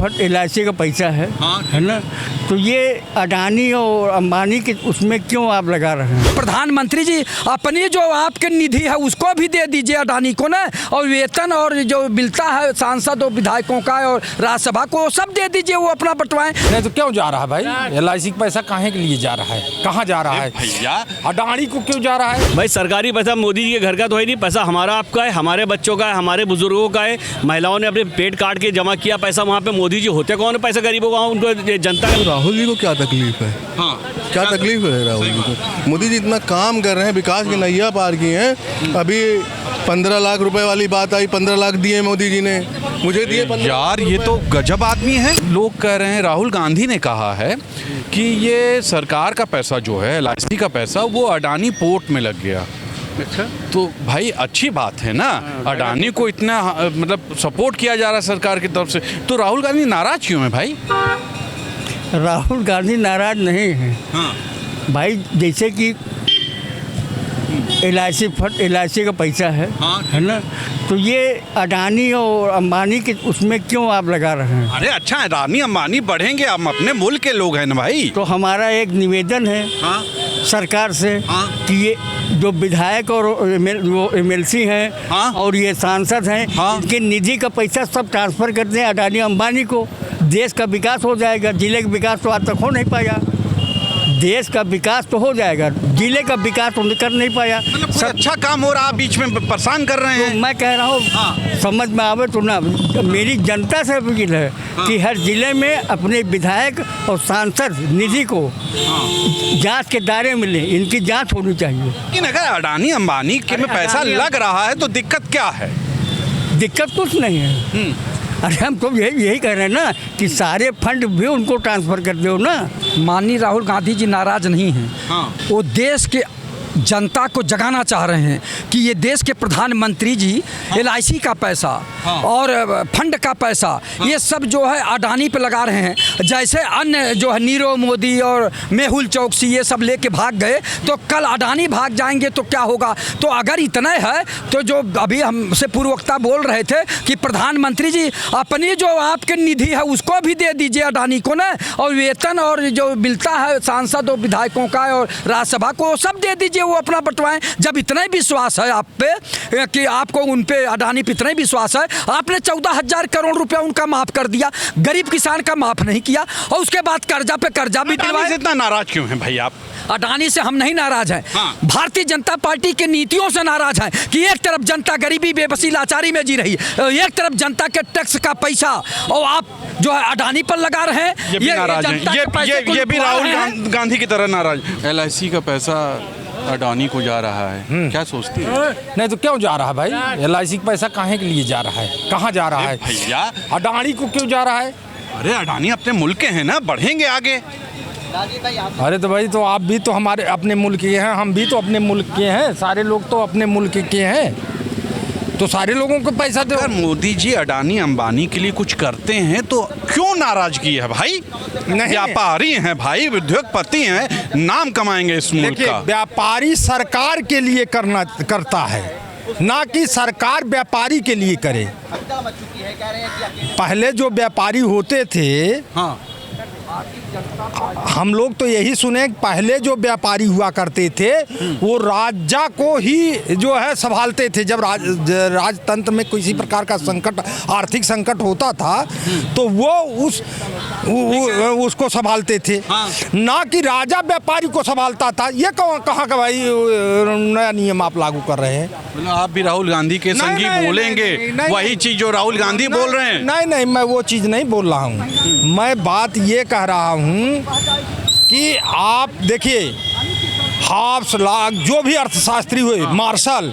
LIC का पैसा है, हाँ, है ना। तो ये अडानी और अंबानी के उसमें क्यों आप लगा रहे हैं? प्रधानमंत्री जी अपनी जो आपके निधि है उसको भी दे दीजिए अडानी को ना, और वेतन और जो मिलता है सांसद और विधायकों का और राज्यसभा को सब दे दीजिए, वो अपना बंटवाएं। नहीं तो क्यों जा रहा है भाई? LIC का पैसा काहे के लिए जा रहा है? कहाँ जा रहा है भैया? अडानी को क्यों जा रहा है? भाई सरकारी पैसा मोदी जी के घर का तो है नहीं, पैसा हमारा आपका है, हमारे बच्चों का है, हमारे बुजुर्गों का है। महिलाओं ने अपने पेट काट के जमा किया पैसा वहाँ पे। मोदी जी होते कौन है पैसा गरीबों का? उनको जनता का। राहुल जी को क्या तकलीफ है? हाँ, क्या तकलीफ है राहुल जी को? मोदी जी इतना काम कर रहे हैं, विकास की नैया पार की हैं। अभी 15 लाख रुपए वाली बात आई, 15 लाख दिए मोदी जी ने, मुझे दिए 15 यार ये तो गजब आदमी है। लोग कह रहे हैं, राहुल गांधी ने कहा है कि ये सरकार का पैसा जो है, LIC का पैसा, वो अडानी पोर्ट में लग गया। अच्छा, तो भाई अच्छी बात है ना, अडानी को इतना मतलब सपोर्ट किया जा रहा है सरकार की तरफ से, तो राहुल गांधी नाराज क्यों है भाई? राहुल गांधी नाराज नहीं है। हाँ। भाई जैसे कि LIC का पैसा है, हाँ, है ना। तो ये अडानी और अंबानी के उसमें क्यों आप लगा रहे हैं? अरे अच्छा, अडानी अंबानी बढ़ेंगे, हम अपने मुल्क के लोग हैं ना भाई। तो हमारा एक निवेदन है हाँ, सरकार से, हाँ, कि ये जो विधायक और वो MLC हैं, हाँ, और ये सांसद हैं, हाँ, इनके निधि का पैसा सब ट्रांसफ़र करते हैं अडानी अंबानी को। देश का विकास हो जाएगा। जिले का विकास तो आज तक हो नहीं पाया। देश का विकास तो हो जाएगा, जिले का विकास तो कर नहीं पाया। मतलब कोई अच्छा काम हो रहा है, बीच में परेशान कर रहे तो हैं। मैं कह रहा हूँ, हाँ, समझ में आवे तो ना। मेरी जनता से अपील है कि हर जिले में अपने विधायक और सांसद निधि को जांच के दायरे में ले, इनकी जांच होनी चाहिए। लेकिन अगर अडानी अंबानी के में पैसा लग रहा है तो दिक्कत क्या है? दिक्कत कुछ नहीं है। अरे हम तो यही कह रहे हैं ना कि सारे फंड भी उनको ट्रांसफ़र कर दो ना। माननीय राहुल गांधी जी नाराज नहीं हैं। हाँ। वो देश के जनता को जगाना चाह रहे हैं कि ये देश के प्रधानमंत्री जी LIC का पैसा और फंड का पैसा ये सब जो है अडानी पे लगा रहे हैं। जैसे अन्य जो है नीरव मोदी और मेहुल चौकसी ये सब लेके भाग गए, तो कल अडानी भाग जाएंगे तो क्या होगा? तो अगर इतना है तो जो अभी हमसे पूर्ववक्ता बोल रहे थे कि प्रधानमंत्री जी अपनी जो आपके निधि है उसको भी दे दीजिए अडानी को ना, और वेतन और जो मिलता है सांसद और विधायकों का और राज्यसभा को सब दे दीजिए, वो अपना बंटवाएं। जब इतना ही विश्वास है आप पे कि आपको उन पे अडानी पे इतना ही विश्वास है, आपने 14,000 करोड़ रुपया उनका माफ कर दिया, गरीब किसान का माफ नहीं किया, और उसके बाद कर्जा पे कर्जा भी दिलवाया। इतना नाराज क्यों है भाई आप? अडानी से हम नहीं नाराज हैं। हाँ। भारतीय जनता पार्टी की नीतियों से नाराज हैं कि एक तरफ जनता गरीबी बेबसी लाचारी में जी रही है, एक तरफ जनता के टैक्स का पैसा और आप जो है अडानी पर लगा रहे हैं। ये भी नाराज हैं। ये भी राहुल गांधी की तरह नाराज। LIC का पैसा अडानी को जा रहा है, क्या सोचती है? नहीं तो क्यों जा रहा है भाई? LIC का पैसा काहे के लिए जा रहा है? कहाँ जा रहा है भैया? अडानी को क्यों जा रहा है? अरे अडानी अपने मुल्क के हैं ना, बढ़ेंगे आगे। अरे तो भाई तो आप भी तो हमारे अपने मुल्क के हैं, हम भी तो अपने मुल्क के हैं, सारे लोग तो अपने मुल्क के हैं, तो सारे लोगों को पैसा दो। अगर मोदी जी अडानी अंबानी के लिए कुछ करते हैं तो क्यों नाराजगी है भाई? व्यापारी हैं भाई, उद्योगपति हैं, नाम कमाएंगे इस मुल्क का। व्यापारी सरकार के लिए करता है, ना कि सरकार व्यापारी के लिए करे। पहले जो व्यापारी होते थे, हाँ, हम लोग तो यही सुने, पहले जो व्यापारी हुआ करते थे वो राजा को ही जो है संभालते थे। जब राजतंत्र में किसी प्रकार का संकट, आर्थिक संकट होता था तो वो उसको संभालते थे। हाँ। ना कि राजा व्यापारी को संभालता था। ये कहाँ का भाई नया नियम आप लागू कर रहे हैं? मतलब आप भी राहुल गांधी के संगी बोलेंगे, वही चीज जो राहुल गांधी बोल रहे हैं? नहीं, मैं वो चीज़ नहीं बोल रहा हूँ। मैं बात ये कह रहा हूँ कि आप देखिए, हाफ्स लाख जो भी अर्थशास्त्री हुए, मार्शल,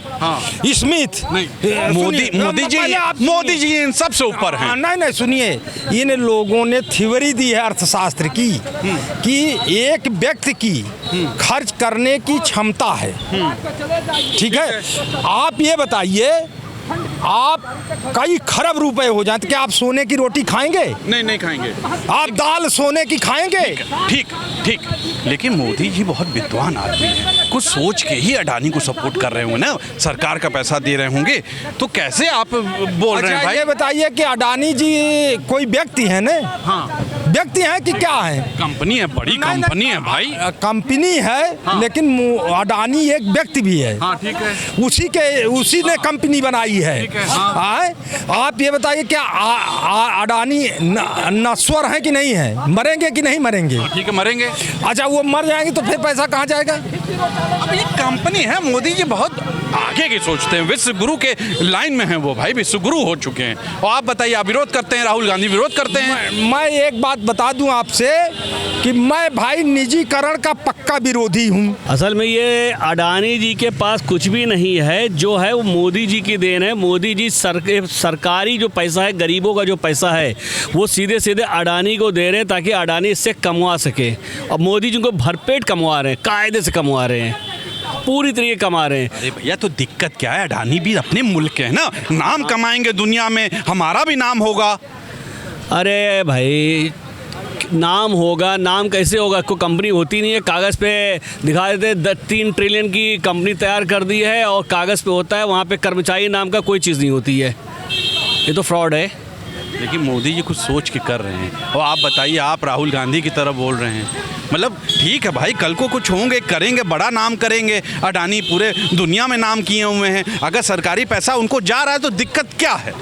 स्मिथ, मोदी जी इन सब से ऊपर हैं। नहीं सुनिए, इन लोगों ने थ्योरी दी है अर्थशास्त्र की कि एक व्यक्ति की खर्च करने की क्षमता है। ठीक है, आप ये बताइए आप कई खरब रुपए हो जाए तो क्या आप सोने की रोटी खाएंगे? नहीं खाएंगे। आप दाल सोने की खाएंगे? ठीक, लेकिन मोदी जी बहुत विद्वान आदमी हैं, कुछ सोच के ही अडानी को सपोर्ट कर रहे होंगे ना, सरकार का पैसा दे रहे होंगे, तो कैसे आप बोल रहे हैं भाई? ये बताइए कि अडानी जी कोई व्यक्ति है ना? हाँ, व्यक्ति है कि क्या है? कंपनी है, बड़ी कंपनी है भाई। कंपनी है, हाँ। लेकिन अडानी एक व्यक्ति भी है। हाँ, ठीक है। उसी ने कंपनी बनाई है। हाँ। आप ये बताइए क्या अडानी नश्वर है कि नहीं है? मरेंगे कि नहीं मरेंगे? ठीक है, मरेंगे। अच्छा, वो मर जाएंगे तो फिर पैसा कहाँ जाएगा? अब ये कंपनी है, मोदी जी बहुत आगे की सोचते हैं, विश्व गुरु के लाइन में हैं वो भाई, विश्व गुरु हो चुके हैं। और आप बताइए, आप विरोध करते हैं, राहुल गांधी विरोध करते हैं। मैं एक बात बता दूं आपसे कि मैं भाई निजीकरण का पक्का विरोधी हूं। असल में ये अडानी जी के पास कुछ भी नहीं है, जो है वो मोदी जी की देन है। मोदी जी सरकारी जो पैसा है, गरीबों का जो पैसा है, वो सीधे सीधे अडानी को दे रहे हैं ताकि अडानी इससे कमवा सके। और मोदी जी को भरपेट कमवा रहे हैं, कायदे से कमवा रहे हैं, पूरी तरीके कमा रहे हैं। अरे भैया, तो दिक्कत क्या है? अडानी भी अपने मुल्क के है ना, नाम कमाएंगे दुनिया में, हमारा भी नाम होगा। अरे भाई, नाम होगा, नाम कैसे होगा? कोई कंपनी होती नहीं है, कागज़ पे दिखा देते 3 ट्रिलियन की कंपनी तैयार कर दी है और कागज़ पे होता है, वहाँ पे कर्मचारी नाम का कोई चीज़ नहीं होती है। ये तो फ्रॉड है। लेकिन मोदी जी कुछ सोच के कर रहे हैं। और आप बताइए, आप राहुल गांधी की तरफ बोल रहे हैं, मतलब ठीक है भाई, कल को कुछ होंगे, करेंगे, बड़ा नाम करेंगे। अडानी पूरे दुनिया में नाम किए हुए हैं, अगर सरकारी पैसा उनको जा रहा है तो दिक्कत क्या है?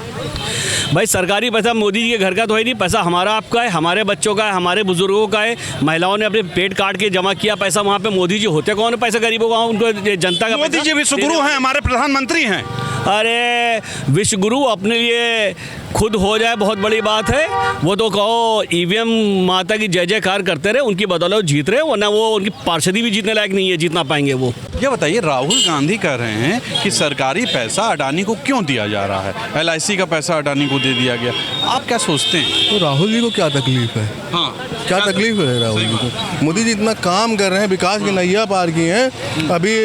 भाई, सरकारी पैसा मोदी जी के घर का तो है नहीं, पैसा हमारा आपका है, हमारे बच्चों का है, हमारे बुजुर्गों का है। महिलाओं ने अपने पेट काट के जमा किया पैसा, वहाँ पे मोदी जी होते कौन है? पैसा गरीबों का, उनको जनता का। मोदी जी विश्व गुरु हैं, हमारे प्रधानमंत्री हैं। अरे विश्व गुरु अपने लिए खुद हो जाए बहुत बड़ी बात है। वो तो कहो ईवीएम माता की जय जयकार करते रहे, उनकी बदौलत जीत रहे, वरना वो उनकी पार्षदी भी जीतने लायक नहीं है, जीतना पाएंगे वो। ये बताइए, राहुल गांधी कह रहे हैं कि सरकारी पैसा अडानी को क्यों दिया जा रहा है, LIC का पैसा अडानी को दे दिया गया, आप क्या सोचते हैं? तो राहुल जी को क्या तकलीफ है? हाँ, क्या तकलीफ है राहुल जी को? मोदी जी इतना काम कर रहे हैं, विकास की नैया पार की हैं। अभी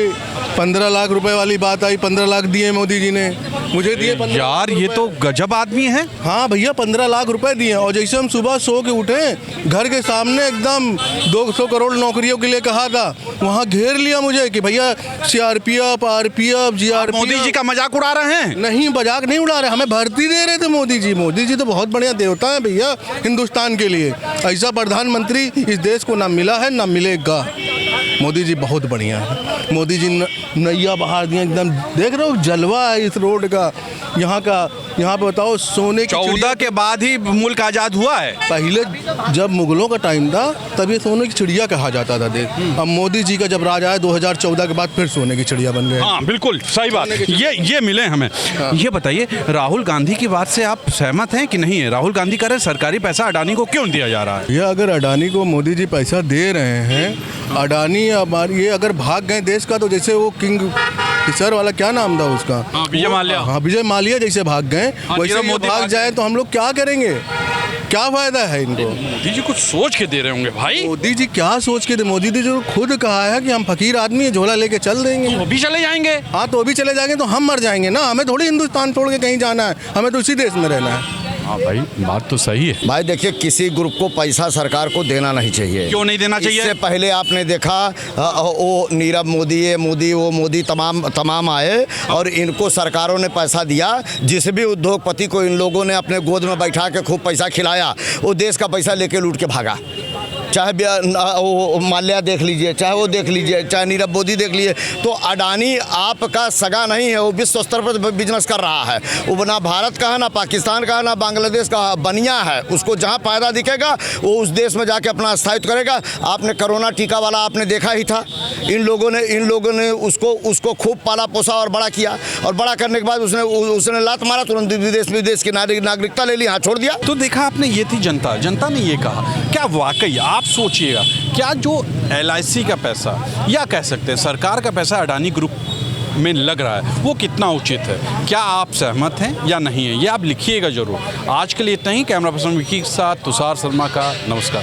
15 लाख रुपए वाली बात आई, 15 लाख दिए मोदी जी ने, मुझे दिए 15 यार, ये तो गजब आदमी है। हाँ भैया, 15 लाख रुपए दिए। और जैसे हम सुबह सो के उठे, घर के सामने एकदम 200 करोड़ नौकरियों के लिए कहा था, वहाँ घेर लिया मुझे कि भैया CRPF, RPF, GRPF। Modi ji का मजाक उड़ा रहे हैं? नहीं, मजाक नहीं उड़ा रहे, हमें भर्ती दे रहे थे मोदी जी। मोदी जी तो बहुत बढ़िया देवता है भैया हिंदुस्तान के लिए। ऐसा प्रधानमंत्री इस देश को ना मिला है ना मिलेगा। मोदी जी बहुत बढ़िया है। मोदी जी नैया बहार दिया एकदम, देख रहे हो जलवा है इस रोड का, यहाँ का। यहाँ पे बताओ, सोने की 14 के बाद ही मुल्क आज़ाद हुआ है। पहले जब मुगलों का टाइम था तब ये सोने की चिड़िया कहा जाता था देश। अब मोदी जी का जब राज आया 2014 के बाद, फिर सोने की चिड़िया बन गए। हाँ बिल्कुल सही बात, ये मिले हमें। ये बताइए, राहुल गांधी की बात से आप सहमत हैं कि नहीं है? राहुल गांधी कह रहे हैं सरकारी पैसा अडानी को क्यों दिया जा रहा है? ये अगर अडानी को मोदी जी पैसा दे रहे हैं, अडानी ये अगर भाग गए देश का, तो जैसे वो किंग फिशर वाला, क्या नाम था उसका? विजय माल्या। हाँ, विजय माल्या जैसे भाग गए, वैसे ये मोदी भाग जाए तो हम लोग क्या करेंगे? क्या फायदा है इनको? मोदी जी कुछ सोच के दे रहे होंगे भाई। मोदी जी क्या सोच के दे? मोदी जी जो खुद कहा है कि हम फकीर आदमी है, झोला लेके चल देंगे। वो भी चले जाएंगे। हाँ, तो भी चले जाएंगे तो हम मर जाएंगे ना। हमें थोड़ी हिंदुस्तान छोड़ के कहीं जाना है, हमें तो इसी देश में रहना है। हाँ भाई, बात तो सही है। भाई देखिए, किसी ग्रुप को पैसा सरकार को देना नहीं चाहिए। क्यों नहीं देना चाहिए? इससे पहले आपने देखा वो नीरव मोदी, ये मोदी, वो मोदी, तमाम आए और इनको सरकारों ने पैसा दिया। जिस भी उद्योगपति को इन लोगों ने अपने गोद में बैठा के खूब पैसा खिलाया, वो देश का पैसा लेके लूट के भागा। चाहे वो माल्या देख लीजिए, चाहे वो देख लीजिए, चाहे नीरव मोदी देख लीजिए। तो अडानी आपका सगा नहीं है, वो विश्व स्तर पर बिजनेस कर रहा है। वो ना भारत का है, ना पाकिस्तान का है, ना बांग्लादेश का बनिया है। उसको जहाँ फायदा दिखेगा वो उस देश में जाके अपना स्थायित्व करेगा। आपने कोरोना टीका वाला आपने देखा ही था। इन लोगों ने उसको खूब पाला पोसा और बड़ा किया, और बड़ा करने के बाद उसने लात मारा, तुरंत विदेश की नागरिकता ले ली, हाथ छोड़ दिया। तो देखा आपने, ये थी जनता ने ये कहा। क्या वाकई आप सोचिएगा, क्या जो LIC का पैसा, या कह सकते हैं सरकार का पैसा अडानी ग्रुप में लग रहा है, वो कितना उचित है? क्या आप सहमत हैं या नहीं है? ये आप लिखिएगा जरूर। आज के लिए इतना ही। कैमरा पर्सन विकी के साथ तुषार शर्मा का नमस्कार।